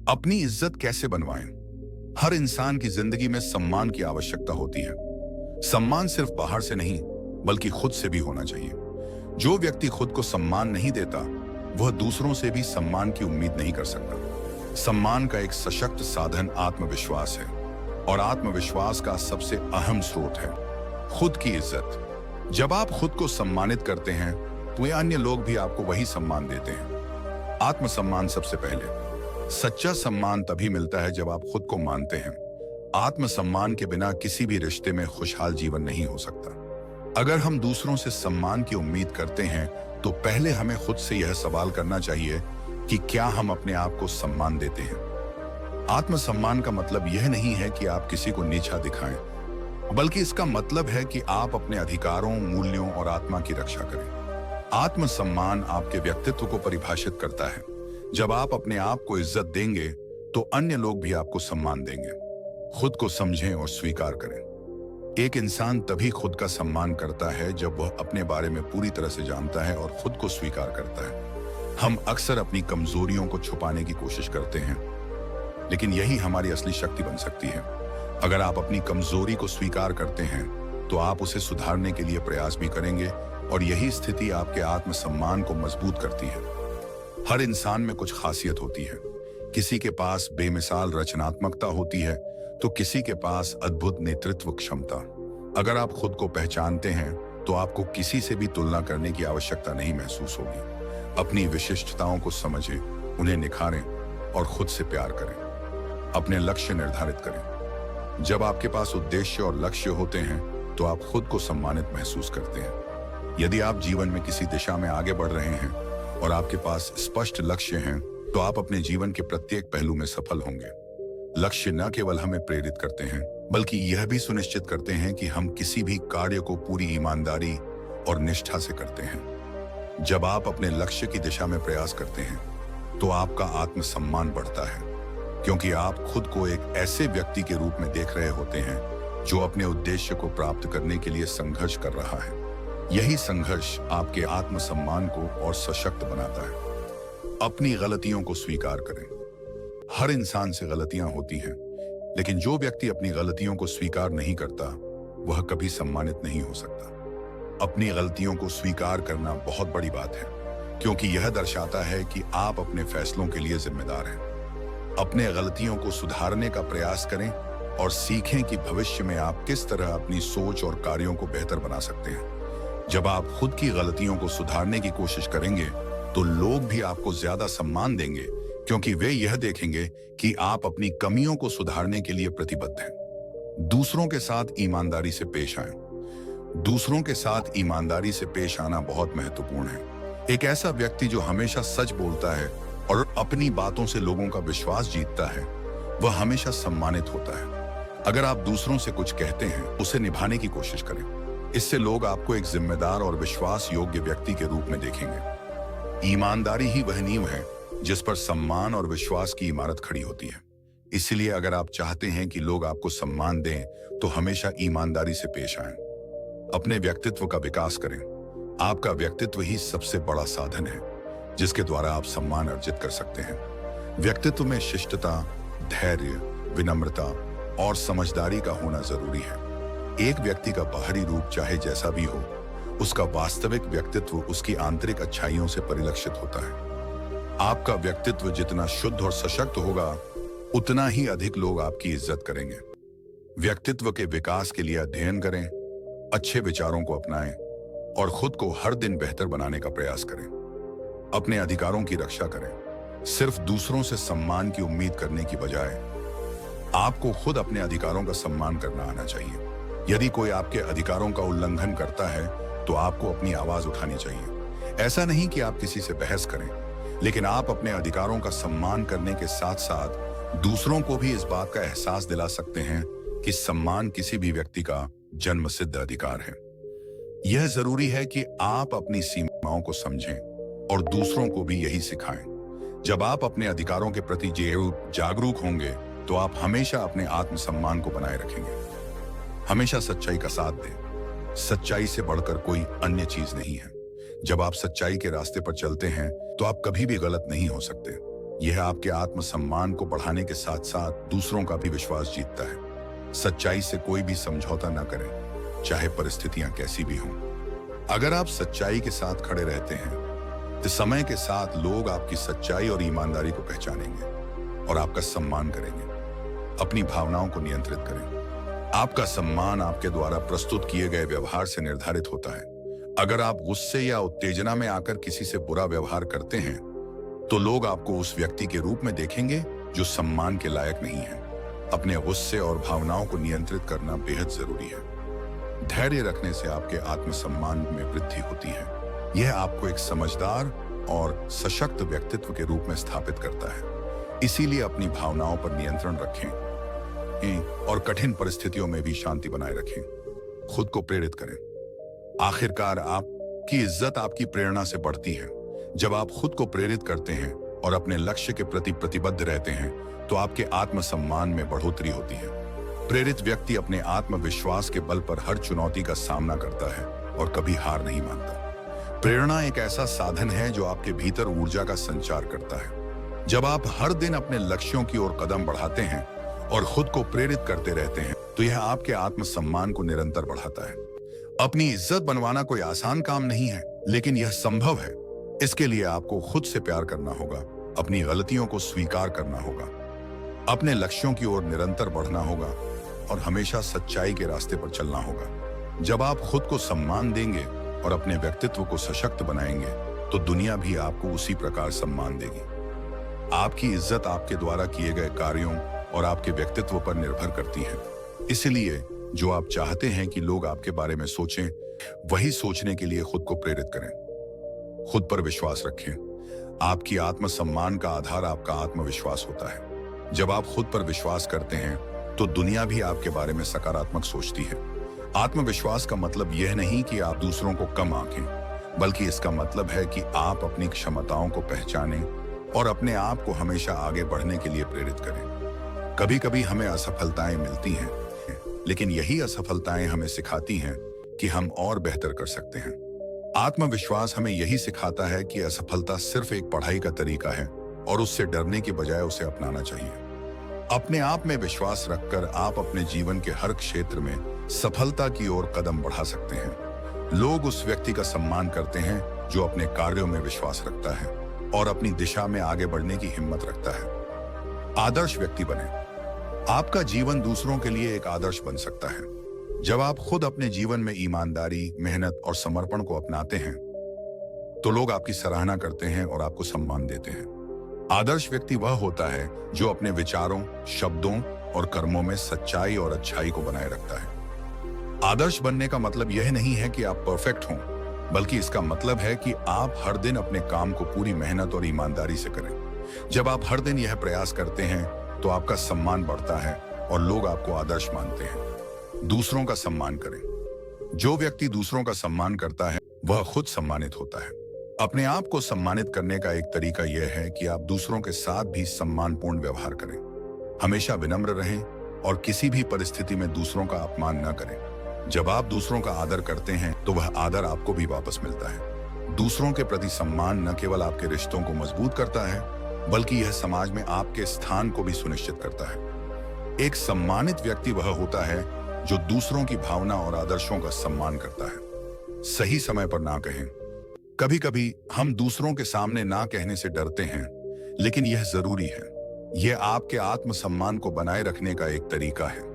अपनी इज्जत कैसे बनवाएं? हर इंसान की जिंदगी में सम्मान की आवश्यकता होती है। सम्मान सिर्फ बाहर से नहीं, बल्कि खुद से भी होना चाहिए। जो व्यक्ति खुद को सम्मान नहीं देता, वह दूसरों से भी सम्मान की उम्मीद नहीं कर सकता। सम्मान का एक सशक्त साधन आत्मविश्वास है, और आत्मविश्वास का सबसे अहम स्रोत है खुद की इज्जत। जब आप खुद को सम्मानित करते हैं, तो ये अन्य लोग भी आपको वही सम्मान देते हैं। आत्मसम्मान सबसे पहले। सच्चा सम्मान तभी मिलता है जब आप खुद को मानते हैं। आत्मसम्मान के बिना किसी भी रिश्ते में खुशहाल जीवन नहीं हो सकता। अगर हम दूसरों से सम्मान की उम्मीद करते हैं, तो पहले हमें खुद से यह सवाल करना चाहिए कि क्या हम अपने आप को सम्मान देते हैं। आत्मसम्मान का मतलब यह नहीं है कि आप किसी को नीचा दिखाएं, बल्कि इसका मतलब है कि आप अपने अधिकारों, मूल्यों और आत्मा की रक्षा करें। आत्मसम्मान आपके व्यक्तित्व को परिभाषित करता है। जब आप अपने आप को इज्जत देंगे, तो अन्य लोग भी आपको सम्मान देंगे। खुद को समझें और स्वीकार करें। एक इंसान तभी खुद का सम्मान करता है जब वह अपने बारे में पूरी तरह से जानता है और खुद को स्वीकार करता है। हम अक्सर अपनी कमजोरियों को छुपाने की कोशिश करते हैं, लेकिन यही हमारी असली शक्ति बन सकती है। अगर आप अपनी कमजोरी को स्वीकार करते हैं, तो आप उसे सुधारने के लिए प्रयास भी करेंगे, और यही स्थिति आपके आत्मसम्मान को मजबूत करती है। हर इंसान में कुछ खासियत होती है। किसी के पास बेमिसाल रचनात्मकता होती है, तो किसी के पास अद्भुत नेतृत्व क्षमता। अगर आप खुद को पहचानते हैं, तो आपको किसी से भी तुलना करने की आवश्यकता नहीं महसूस होगी। अपनी विशिष्टताओं को समझें, उन्हें निखारें और खुद से प्यार करें। अपने लक्ष्य निर्धारित करें। जब आपके पास उद्देश्य और लक्ष्य होते हैं, तो आप खुद को सम्मानित महसूस करते हैं। यदि आप जीवन में किसी दिशा में आगे बढ़ रहे हैं और आपके पास स्पष्ट लक्ष्य हैं, तो आप अपने जीवन के प्रत्येक पहलू में सफल होंगे। लक्ष्य न केवल हमें प्रेरित करते हैं, बल्कि यह भी सुनिश्चित करते हैं कि हम किसी भी कार्य को पूरी ईमानदारी और निष्ठा से करते हैं। जब आप अपने लक्ष्य की दिशा में प्रयास करते हैं, तो आपका आत्मसम्मान बढ़ता है, क्योंकि आप खुद को एक ऐसे व्यक्ति के रूप में देख रहे होते हैं जो अपने उद्देश्य को प्राप्त करने के लिए संघर्ष कर रहा है। यही संघर्ष आपके आत्मसम्मान को और सशक्त बनाता है। अपनी गलतियों को स्वीकार करें। हर इंसान से गलतियां होती हैं, लेकिन जो व्यक्ति अपनी गलतियों को स्वीकार नहीं करता, वह कभी सम्मानित नहीं हो सकता। अपनी गलतियों को स्वीकार करना बहुत बड़ी बात है, क्योंकि यह दर्शाता है कि आप अपने फैसलों के लिए जिम्मेदार हैं। अपने गलतियों को सुधारने का प्रयास करें और सीखें कि भविष्य में आप किस तरह अपनी सोच और कार्यों को बेहतर बना सकते हैं। जब आप खुद की गलतियों को सुधारने की कोशिश करेंगे, तो लोग भी आपको ज्यादा सम्मान देंगे, क्योंकि वे यह देखेंगे कि आप अपनी कमियों को सुधारने के लिए प्रतिबद्ध हैं। दूसरों के साथ ईमानदारी से पेश आएं। दूसरों के साथ ईमानदारी से पेश आना बहुत महत्वपूर्ण है। एक ऐसा व्यक्ति जो हमेशा सच बोलता है और अपनी बातों से लोगों का विश्वास जीतता है, वह हमेशा सम्मानित होता है। अगर आप दूसरों से कुछ कहते हैं, उसे निभाने की कोशिश करें। इससे लोग आपको एक जिम्मेदार और विश्वास योग्य व्यक्ति के रूप में देखेंगे। ईमानदारी ही वह नींव है जिस पर सम्मान और विश्वास की इमारत खड़ी होती है। इसलिए अगर आप चाहते हैं कि लोग आपको सम्मान दें, तो हमेशा ईमानदारी से पेश आएं। अपने व्यक्तित्व का विकास करें। आपका व्यक्तित्व ही सबसे बड़ा साधन है जिसके द्वारा आप सम्मान अर्जित कर सकते हैं। व्यक्तित्व में शिष्टता, धैर्य, विनम्रता और समझदारी का होना जरूरी है। एक व्यक्ति का बाहरी रूप चाहे जैसा भी हो, उसका वास्तविक व्यक्तित्व उसकी आंतरिक अच्छाइयों से परिलक्षित होता है। आपका व्यक्तित्व जितना शुद्ध और सशक्त होगा, उतना ही अधिक लोग आपकी इज्जत करेंगे। व्यक्तित्व के विकास के लिए अध्ययन करें, अच्छे विचारों को अपनाएं और खुद को हर दिन बेहतर बनाने का प्रयास करें। अपने अधिकारों की रक्षा करें। सिर्फ दूसरों से सम्मान की उम्मीद करने की बजाय आपको खुद अपने अधिकारों का सम्मान करना आना चाहिए। यदि कोई आपके अधिकारों का उल्लंघन करता है, तो आपको अपनी आवाज उठानी चाहिए। ऐसा नहीं कि आप किसी से बहस करें, लेकिन आप अपने अधिकारों का सम्मान करने के साथ साथ दूसरों को भी इस बात का एहसास दिला सकते हैं कि सम्मान किसी भी व्यक्ति का जन्मसिद्ध अधिकार है। यह जरूरी है कि आप अपनी सीमाओं को समझें और दूसरों को भी यही सिखाएं। जब आप अपने अधिकारों के प्रति जागरूक होंगे, तो आप हमेशा अपने आत्मसम्मान को बनाए रखेंगे। हमेशा सच्चाई का साथ दें। सच्चाई से बढ़कर कोई अन्य चीज नहीं है। जब आप सच्चाई के रास्ते पर चलते हैं, तो आप कभी भी गलत नहीं हो सकते। यह आपके आत्मसम्मान को बढ़ाने के साथ साथ दूसरों का भी विश्वास जीतता है। सच्चाई से कोई भी समझौता न करें, चाहे परिस्थितियां कैसी भी हों। अगर आप सच्चाई के साथ खड़े रहते हैं तो समय के साथ लोग आपकी सच्चाई और ईमानदारी को पहचानेंगे और आपका सम्मान करेंगे। अपनी भावनाओं को नियंत्रित करें। आपका सम्मान आपके द्वारा प्रस्तुत किए गए व्यवहार से निर्धारित होता है। अगर आप गुस्से या उत्तेजना में आकर किसी से बुरा व्यवहार करते हैं तो लोग आपको उस व्यक्ति के रूप में देखेंगे जो सम्मान के लायक नहीं है। अपने गुस्से और भावनाओं को नियंत्रित करना बेहद जरूरी है। धैर्य रखने से आपके आत्मसम्मान में वृद्धि होती है। यह आपको एक समझदार और सशक्त व्यक्तित्व के रूप में स्थापित करता है। इसीलिए अपनी भावनाओं पर नियंत्रण रखें और कठिन परिस्थितियों में भी शांति बनाए रखें। खुद को प्रेरित करें। आखिरकार आपकी इज्जत आपकी प्रेरणा से बढ़ती है। जब आप खुद को प्रेरित करते हैं और अपने लक्ष्य के प्रति प्रतिबद्ध रहते हैं तो आपके आत्मसम्मान में बढ़ोतरी होती है। प्रेरित व्यक्ति अपने आत्मविश्वास के बल पर हर चुनौती का सामना करता है और कभी हार नहीं मानता। प्रेरणा एक ऐसा साधन है जो आपके भीतर ऊर्जा का संचार करता है। जब आप हर दिन अपने लक्ष्यों की ओर कदम बढ़ाते हैं और खुद को प्रेरित करते रहते हैं तो यह आपके आत्मसम्मान को निरंतर बढ़ाता है। अपनी इज्जत बनवाना कोई आसान काम नहीं है, लेकिन यह संभव है। इसके लिए आपको खुद से प्यार करना होगा, अपनी गलतियों को स्वीकार करना होगा, अपने लक्ष्यों की ओर निरंतर बढ़ना होगा और हमेशा सच्चाई के रास्ते पर चलना होगा। जब आप खुद को सम्मान देंगे और अपने व्यक्तित्व को सशक्त बनाएंगे तो दुनिया भी आपको उसी प्रकार सम्मान देगी। आपकी इज्जत आपके द्वारा किए गए कार्यों और आपके व्यक्तित्व पर निर्भर करती है। इसलिए जो आप चाहते हैं कि लोग आपके बारे में सोचें, वही सोचने के लिए खुद को प्रेरित करें। खुद पर विश्वास रखें। आपकी आत्मसम्मान का आधार आपका आत्मविश्वास होता है। जब आप खुद पर विश्वास करते हैं तो दुनिया भी आपके बारे में सकारात्मक सोचती है। आत्मविश्वास का मतलब यह नहीं कि आप दूसरों को कम आंकें, बल्कि इसका मतलब है कि आप अपनी क्षमताओं को पहचानें और अपने आप को हमेशा आगे बढ़ने के लिए प्रेरित करें। कभी कभी हमें असफलताएं मिलती हैं, लेकिन यही असफलताएं हमें सिखाती हैं कि हम और बेहतर कर सकते हैं। आत्मविश्वास हमें यही सिखाता है कि असफलता सिर्फ एक पढ़ाई का तरीका है और उससे डरने की बजाय उसे अपनाना चाहिए। अपने आप में विश्वास रखकर आप अपने जीवन के हर क्षेत्र में सफलता की ओर कदम बढ़ा सकते हैं। लोग उस व्यक्ति का सम्मान करते हैं जो अपने कार्यों में विश्वास रखता है और अपनी दिशा में आगे बढ़ने की हिम्मत रखता है। आदर्श व्यक्ति बने। आपका जीवन दूसरों के लिए एक आदर्श बन सकता है। जब आप खुद अपने जीवन में ईमानदारी, मेहनत और समर्पण को अपनाते हैं तो लोग आपकी सराहना करते हैं और आपको सम्मान देते हैं। आदर्श व्यक्ति वह होता है जो अपने विचारों, शब्दों और कर्मों में सच्चाई और अच्छाई को बनाए रखता है। आदर्श बनने का मतलब यह नहीं है कि आप परफेक्ट हों, बल्कि इसका मतलब है कि आप हर दिन अपने काम को पूरी मेहनत और ईमानदारी से करें। जब आप हर दिन यह प्रयास करते हैं तो आपका सम्मान बढ़ता है और लोग आपको आदर्श मानते हैं। दूसरों का सम्मान करें। जो व्यक्ति दूसरों का सम्मान करता है वह खुद सम्मानित होता है। अपने आप को सम्मानित करने का एक तरीका यह है कि आप दूसरों के साथ भी सम्मानपूर्ण व्यवहार करें। हमेशा विनम्र रहें और किसी भी परिस्थिति में दूसरों का अपमान न करें। जब आप दूसरों का आदर करते हैं तो वह आदर आपको भी वापस मिलता है। दूसरों के प्रति सम्मान न केवल आपके रिश्तों को मजबूत करता है, बल्कि यह समाज में आपके स्थान को भी सुनिश्चित करता है। एक सम्मानित व्यक्ति वह होता है जो दूसरों की भावना और आदर्शों का सम्मान करता है। सही समय पर ना कहें। कभी कभी हम दूसरों के सामने ना कहने से डरते हैं, लेकिन यह जरूरी है। यह आपके आत्मसम्मान को बनाए रखने का एक तरीका है।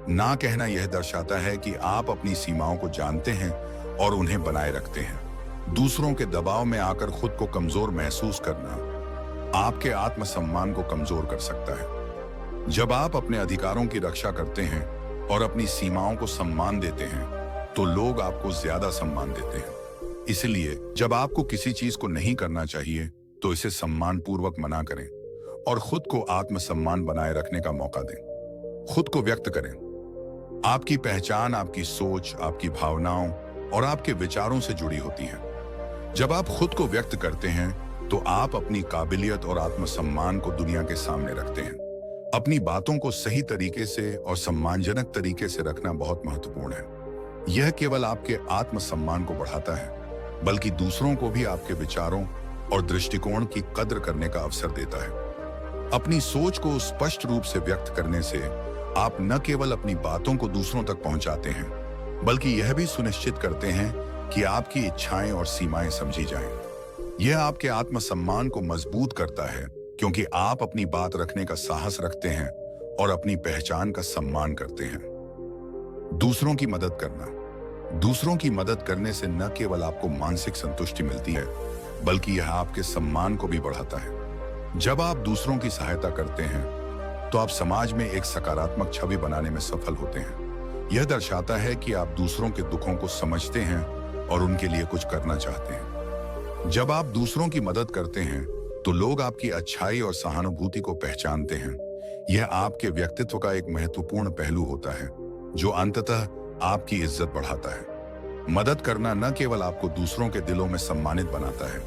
ना कहना यह दर्शाता है कि आप अपनी सीमाओं को जानते हैं और उन्हें बनाए रखते हैं। दूसरों के दबाव में आकर खुद को कमजोर महसूस करना आपके आत्मसम्मान को कमजोर कर सकता है। जब आप अपने अधिकारों की रक्षा करते हैं और अपनी सीमाओं को सम्मान देते हैं तो लोग आपको ज्यादा सम्मान देते हैं। इसलिए जब आपको किसी चीज को नहीं करना चाहिए तो इसे सम्मान पूर्वक मना करें और खुद को आत्मसम्मान बनाए रखने का मौका दें। खुद को व्यक्त करें। आपकी पहचान आपकी सोच, आपकी भावनाओं और आपके विचारों से जुड़ी होती है। जब आप खुद को व्यक्त करते हैं तो आप अपनी काबिलियत और आत्मसम्मान को दुनिया के सामने रखते हैं। अपनी बातों को सही तरीके से और सम्मानजनक तरीके से रखना बहुत महत्वपूर्ण है। यह केवल आपके आत्मसम्मान को बढ़ाता है, बल्कि दूसरों को भी आपके विचारों और दृष्टिकोण की कद्र करने का अवसर देता है। अपनी सोच को स्पष्ट रूप से व्यक्त करने से आप न केवल अपनी बातों को दूसरों तक पहुंचाते हैं, बल्कि यह भी सुनिश्चित करते हैं कि आपकी इच्छाएं और सीमाएं समझी जाएं। यह आपके आत्मसम्मान को मजबूत करता है, क्योंकि आप अपनी बात रखने का साहस रखते हैं और अपनी पहचान का सम्मान करते हैं। दूसरों की मदद करना। दूसरों की मदद करने से न केवल आपको मानसिक संतुष्टि मिलती है, बल्कि यह आपके सम्मान को भी बढ़ाता है। जब आप दूसरों की सहायता करते हैं, तो आप समाज में एक सकारात्मक छवि बनाने में सफल होते हैं। यह दर्शाता है कि आप दूसरों के दुखों को समझते हैं और उनके लिए कुछ करना चाहते हैं। जब आप दूसरों की मदद करते हैं, तो लोग आपकी अच्छाई और सहानुभूति को पहचानते हैं। यह आपके व्यक्तित्व का एक महत्वपूर्ण पहलू होता है, जो अंततः आपकी इज्जत बढ़ाता है। मदद करना न केवल आपको दूसरों के दिलों में सम्मानित बनाता है,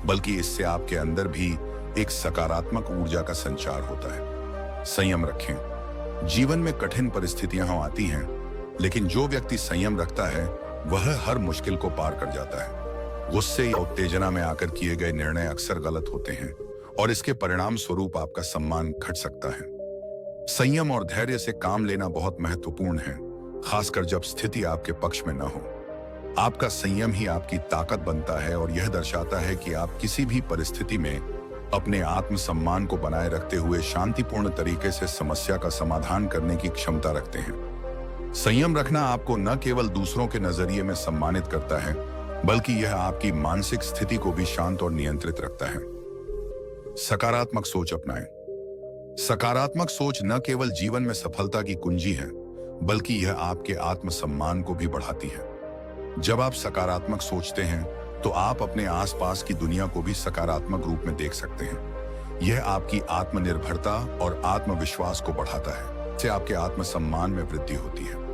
बल्कि इससे आपके अंदर भी एक सकारात्मक ऊर्जा का संचार होता है। संयम रखें। जीवन में कठिन परिस्थितियां आती हैं, लेकिन जो व्यक्ति संयम रखता है, वह हर मुश्किल को पार कर जाता है। गुस्से या उत्तेजना में आकर किए गए निर्णय अक्सर गलत होते हैं और इसके परिणाम स्वरूप आपका सम्मान घट सकता है। संयम और धैर्य से काम लेना बहुत महत्वपूर्ण है, खासकर जब स्थिति आपके पक्ष में न हो। आपका संयम ही आपकी ताकत बनता है और यह दर्शाता है कि आप किसी भी परिस्थिति में अपने आत्मसम्मान को बनाए रखते हुए शांतिपूर्ण तरीके से समस्या का समाधान करने की क्षमता रखते हैं। संयम रखना आपको न केवल दूसरों के नजरिए में सम्मानित करता है, बल्कि यह आपकी मानसिक स्थिति को भी शांत और नियंत्रित रखता है। सकारात्मक सोच अपनाएं। सकारात्मक सोच न केवल जीवन में सफलता की कुंजी है, बल्कि यह आपके आत्मसम्मान को भी बढ़ाती है। जब आप सकारात्मक सोचते हैं, तो आप अपने आसपास की दुनिया को भी सकारात्मक रूप में देख सकते हैं। यह आपकी आत्मनिर्भरता और आत्मविश्वास को बढ़ाता है, इससे आपके आत्मसम्मान में वृद्धि होती है।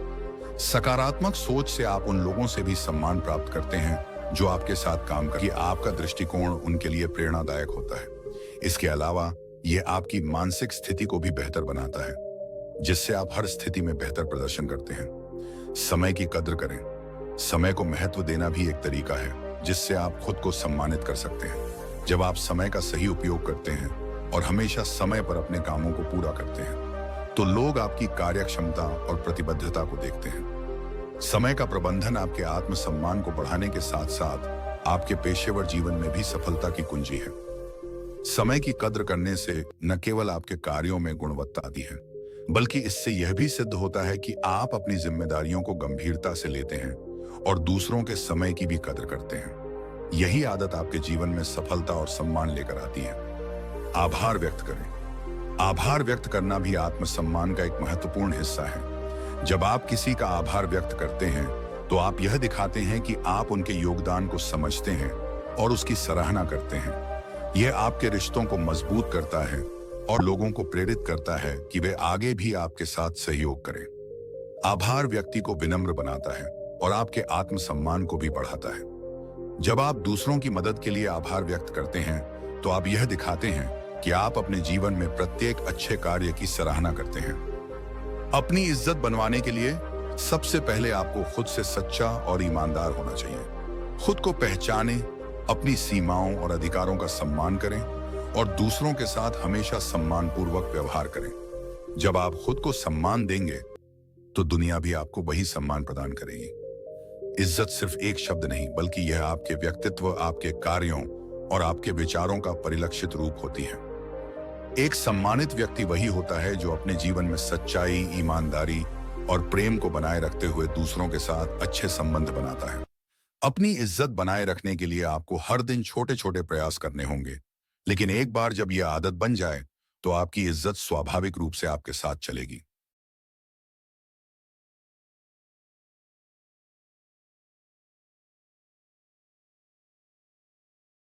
सकारात्मक सोच से आप उन लोगों से भी सम्मान प्राप्त करते हैं जो आपके साथ काम करके आपका दृष्टिकोण उनके लिए प्रेरणादायक होता है। इसके अलावा यह आपकी मानसिक स्थिति को भी बेहतर बनाता है, जिससे आप हर स्थिति में बेहतर प्रदर्शन करते हैं। समय की कद्र करें। समय को महत्व देना भी एक तरीका है जिससे आप खुद को सम्मानित कर सकते हैं। जब आप समय का सही उपयोग करते हैं और हमेशा समय पर अपने कामों को पूरा करते हैं, तो लोग आपकी कार्यक्षमता और प्रतिबद्धता को देखते हैं। समय का प्रबंधन आपके आत्मसम्मान को बढ़ाने के साथ साथ आपके पेशेवर जीवन में भी सफलता की कुंजी है। समय की कद्र करने से न केवल आपके कार्यों में गुणवत्ता आती है, बल्कि इससे यह भी सिद्ध होता है कि आप अपनी जिम्मेदारियों को गंभीरता से लेते हैं और दूसरों के समय की भी कद्र करते हैं। यही आदत आपके जीवन में सफलता और सम्मान लेकर आती है। आभार व्यक्त करें। आभार व्यक्त करना भी आत्मसम्मान का एक महत्वपूर्ण हिस्सा है। जब आप किसी का आभार व्यक्त करते हैं, तो आप यह दिखाते हैं कि आप उनके योगदान को समझते हैं और उसकी सराहना करते हैं। यह आपके रिश्तों को मजबूत करता है और लोगों को प्रेरित करता है कि वे आगे भी आपके साथ सहयोग करें। आभार व्यक्ति को विनम्र बनाता है और आपके आत्मसम्मान को भी बढ़ाता है। जब आप दूसरों की मदद के लिए आभार व्यक्त करते हैं, तो आप यह दिखाते हैं कि आप अपने जीवन में प्रत्येक अच्छे कार्य की सराहना करते हैं। अपनी इज्जत बनवाने के लिए सबसे पहले आपको खुद से सच्चा और ईमानदार होना चाहिए। खुद को पहचानें, अपनी सीमाओं और अधिकारों का सम्मान करें और दूसरों के साथ हमेशा सम्मानपूर्वक व्यवहार करें। जब आप खुद को सम्मान देंगे, तो दुनिया भी आपको वही सम्मान प्रदान करेगी। इज्जत सिर्फ एक शब्द नहीं, बल्कि यह आपके व्यक्तित्व, आपके कार्यों और आपके विचारों का परिलक्षित रूप होती है। एक सम्मानित व्यक्ति वही होता है जो अपने जीवन में सच्चाई, ईमानदारी और प्रेम को बनाए रखते हुए दूसरों के साथ अच्छे संबंध बनाता है। अपनी इज्जत बनाए रखने के लिए आपको हर दिन छोटे छोटे प्रयास करने होंगे, लेकिन एक बार जब यह आदत बन जाए, तो आपकी इज्जत स्वाभाविक रूप से आपके साथ चलेगी।